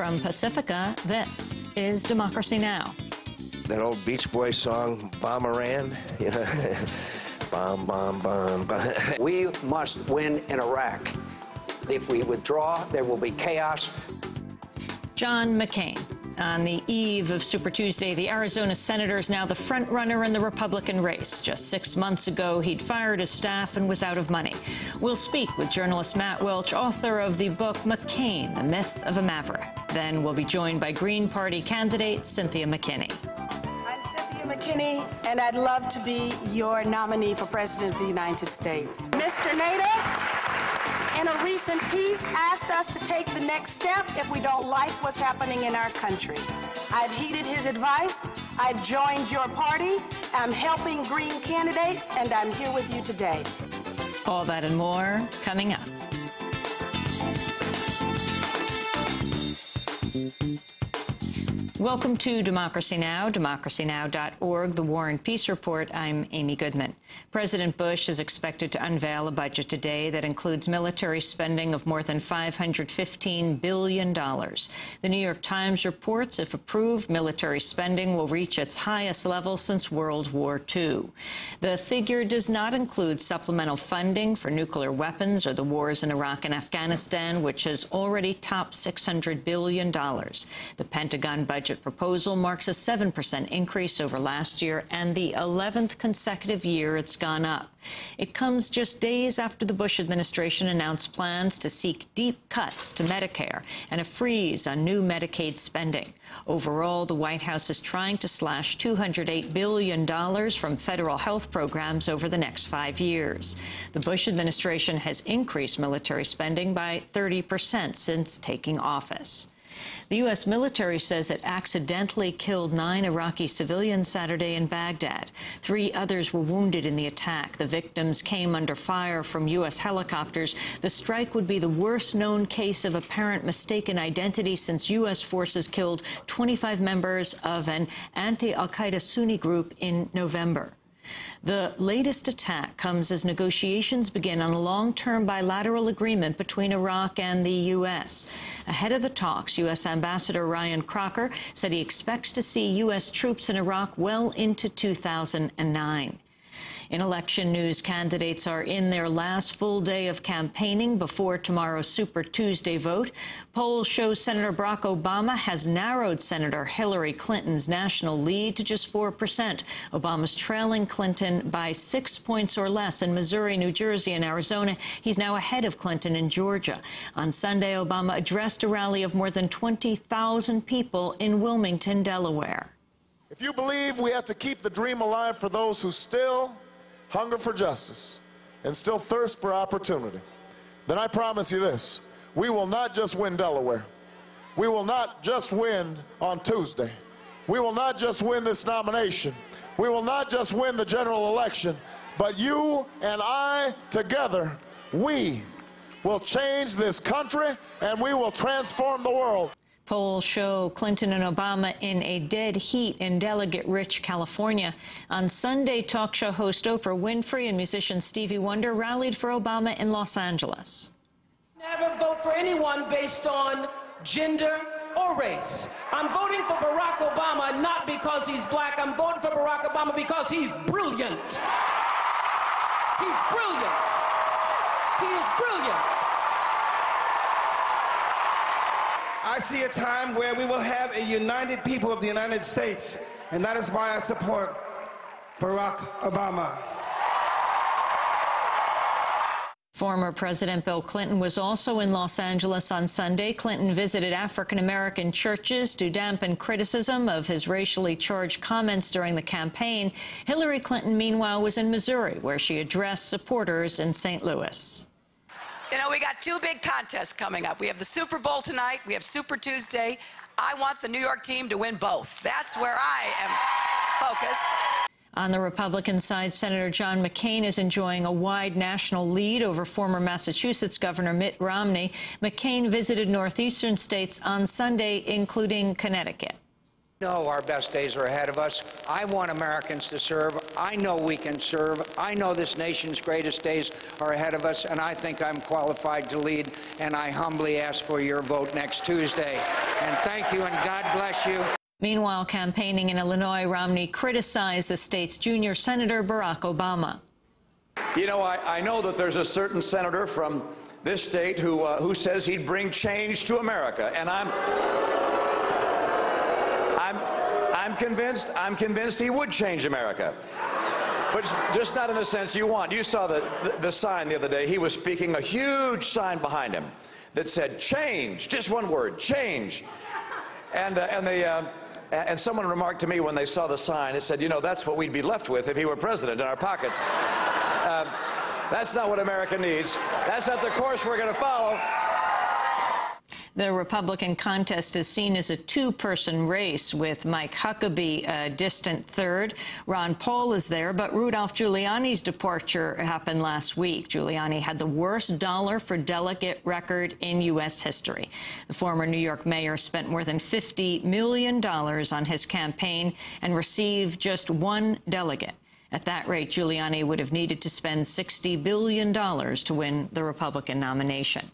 From Pacifica, this is Democracy Now! That old Beach Boys song, Bomberan, you know, bomb, bomb, bomb, bomb. We must win in Iraq. If we withdraw, there will be chaos. John McCain. On the eve of Super Tuesday, the Arizona senator is now the front-runner in the Republican race. Just 6 months ago, he'd fired his staff and was out of money. We'll speak with journalist Matt Welch, author of the book McCain, The Myth of a Maverick. Then we'll be joined by Green Party candidate Cynthia McKinney. I'm Cynthia McKinney, and I'd love to be your nominee for President of the United States. Mr. Nader, in a recent piece, asked us to take the next step if we don't like what's happening in our country. I've heeded his advice. I've joined your party. I'm helping Green candidates, and I'm here with you today. All that and more coming up. Welcome to Democracy Now!, democracynow.org, The War and Peace Report. I'm Amy Goodman. President Bush is expected to unveil a budget today that includes military spending of more than $515 billion. The New York Times reports, if approved, military spending will reach its highest level since World War II. The figure does not include supplemental funding for nuclear weapons or the wars in Iraq and Afghanistan, which has already topped $600 billion. The Pentagon Budget proposal marks a 7% increase over last year and the 11th consecutive year it's gone up. It comes just days after the Bush administration announced plans to seek deep cuts to Medicare and a freeze on new Medicaid spending. Overall, the White House is trying to slash $208 billion from federal health programs over the next 5 years. The Bush administration has increased military spending by 30% since taking office. The U.S. military says it accidentally killed 9 Iraqi civilians Saturday in Baghdad. 3 others were wounded in the attack. The victims came under fire from U.S. helicopters. The strike would be the worst-known case of apparent mistaken identity since U.S. forces killed 25 members of an anti-Al-Qaeda Sunni group in November. The latest attack comes as negotiations begin on a long-term bilateral agreement between Iraq and the U.S. Ahead of the talks, U.S. Ambassador Ryan Crocker said he expects to see U.S. troops in Iraq well into 2009. In election news, candidates are in their last full day of campaigning before tomorrow's Super Tuesday vote. Polls show Senator Barack Obama has narrowed Senator Hillary Clinton's national lead to just 4%. Obama's trailing Clinton by 6 points or less in Missouri, New Jersey, and Arizona. He's now ahead of Clinton in Georgia. On Sunday, Obama addressed a rally of more than 20,000 people in Wilmington, Delaware. If you believe we have to keep the dream alive for those who still hunger for justice and still thirst for opportunity, then I promise you this: we will not just win Delaware. We will not just win on Tuesday. We will not just win this nomination. We will not just win the general election, but you and I together, we will change this country and we will transform the world. Polls show Clinton and Obama in a dead heat in delegate-rich California. On Sunday, talk show host Oprah Winfrey and musician Stevie Wonder rallied for Obama in Los Angeles. Never vote for anyone based on gender or race. I'm voting for Barack Obama not because he's black. I'm voting for Barack Obama because he's brilliant. He's brilliant. He is brilliant. I see a time where we will have a united people of the United States, and that is why I support Barack Obama. Former President Bill Clinton was also in Los Angeles on Sunday. Clinton visited African-American churches to dampen criticism of his racially charged comments during the campaign. Hillary Clinton, meanwhile, was in Missouri, where she addressed supporters in St. Louis. You know, we got 2 big contests coming up. We have the Super Bowl tonight. We have Super Tuesday. I want the New York team to win both. That's where I am focused. On the Republican side, Senator John McCain is enjoying a wide national lead over former Massachusetts Governor Mitt Romney. McCain visited northeastern states on Sunday, including Connecticut. No, our best days are ahead of us. I want Americans to serve. I know we can serve. I know this nation's greatest days are ahead of us, and I think I'm qualified to lead, and I humbly ask for your vote next Tuesday. And thank you, and God bless you. Meanwhile, campaigning in Illinois, Romney criticized the state's junior senator, Barack Obama. You know, I know that there's a certain senator from this state who says he'd bring change to America, and I'm convinced he would change America, but just not in the sense you want. You saw the sign the other day. He was speaking, a huge sign behind him that said change, just one word, change. And someone remarked to me when they saw the sign, it said, you know, that's what we'd be left with if he were president, in our pockets. That's not what America needs. That's not the course we're going to follow. The Republican contest is seen as a two-person race, with Mike Huckabee a distant third. Ron Paul is there, but Rudolph Giuliani's departure happened last week. Giuliani had the worst dollar-for-delegate record in U.S. history. The former New York mayor spent more than $50 million on his campaign and received just one delegate. At that rate, Giuliani would have needed to spend $60 billion to win the Republican nomination.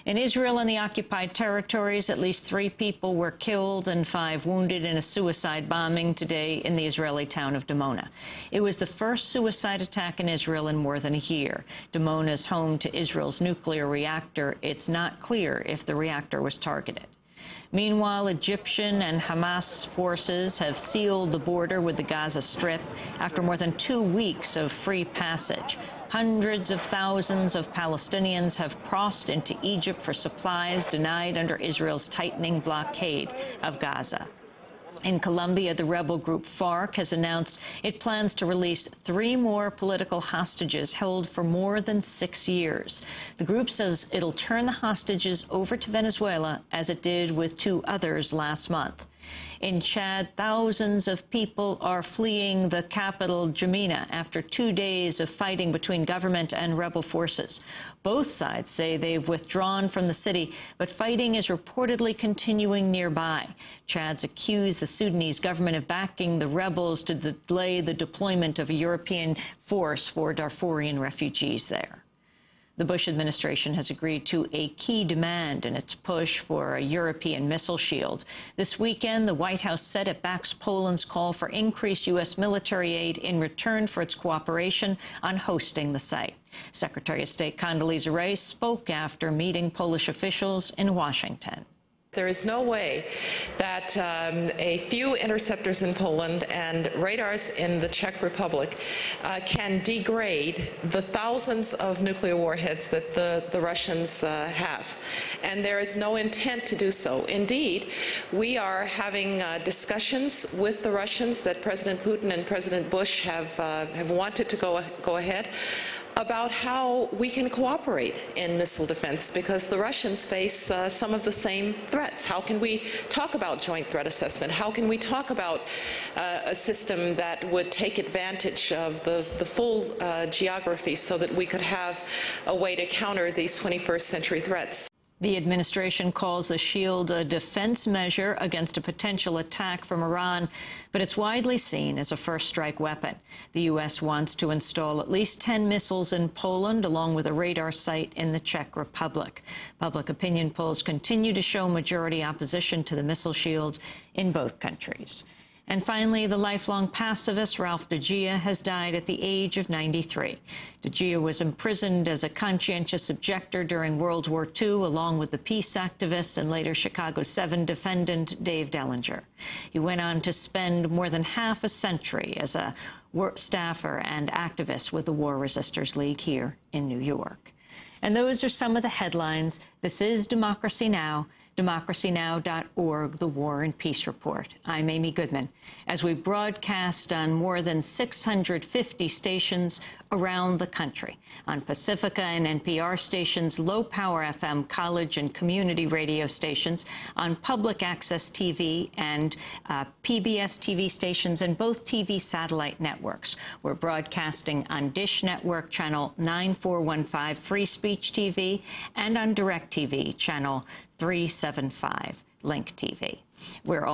In Israel and the occupied territories, at least 3 people were killed and 5 wounded in a suicide bombing today in the Israeli town of Dimona. It was the first suicide attack in Israel in more than a year. Dimona is home to Israel's nuclear reactor. It's not clear if the reactor was targeted. Meanwhile, Egyptian and Hamas forces have sealed the border with the Gaza Strip after more than 2 weeks of free passage. Hundreds of thousands of Palestinians have crossed into Egypt for supplies denied under Israel's tightening blockade of Gaza. In Colombia, the rebel group FARC has announced it plans to release 3 more political hostages held for more than 6 years. The group says it'll turn the hostages over to Venezuela, as it did with 2 others last month. In Chad, thousands of people are fleeing the capital, N'Djamena, after 2 days of fighting between government and rebel forces. Both sides say they've withdrawn from the city, but fighting is reportedly continuing nearby. Chad's accused the Sudanese government of backing the rebels to delay the deployment of a European force for Darfurian refugees there. The Bush administration has agreed to a key demand in its push for a European missile shield. This weekend, the White House said it backs Poland's call for increased U.S. military aid in return for its cooperation on hosting the site. Secretary of State Condoleezza Rice spoke after meeting Polish officials in Washington. There is no way that a few interceptors in Poland and radars in the Czech Republic can degrade the thousands of nuclear warheads that the Russians have. And there is no intent to do so. Indeed, we are having discussions with the Russians that President Putin and President Bush have wanted to go ahead about how we can cooperate in missile defense, because the Russians face some of the same threats. How can we talk about joint threat assessment? How can we talk about a system that would take advantage of the full geography so that we could have a way to counter these 21st century threats? The administration calls the shield a defense measure against a potential attack from Iran, but it's widely seen as a first-strike weapon. The U.S. wants to install at least 10 missiles in Poland, along with a radar site in the Czech Republic. Public opinion polls continue to show majority opposition to the missile shield in both countries. And finally, the lifelong pacifist Ralph Digia has died at the age of 93. Digia was imprisoned as a conscientious objector during World War II, along with the peace activist and later Chicago 7 defendant Dave Dellinger. He went on to spend more than half a century as a staffer and activist with the War Resisters League here in New York. And those are some of the headlines. This is Democracy Now!, democracynow.org, the War and Peace Report. I'm Amy Goodman. As we broadcast on more than 650 stations around the country, on Pacifica and NPR stations, low-power FM college and community radio stations, on public access TV and PBS TV stations, and both TV satellite networks. We're broadcasting on Dish Network Channel 9415 Free Speech TV and on DirecTV Channel 375 Link TV. We're also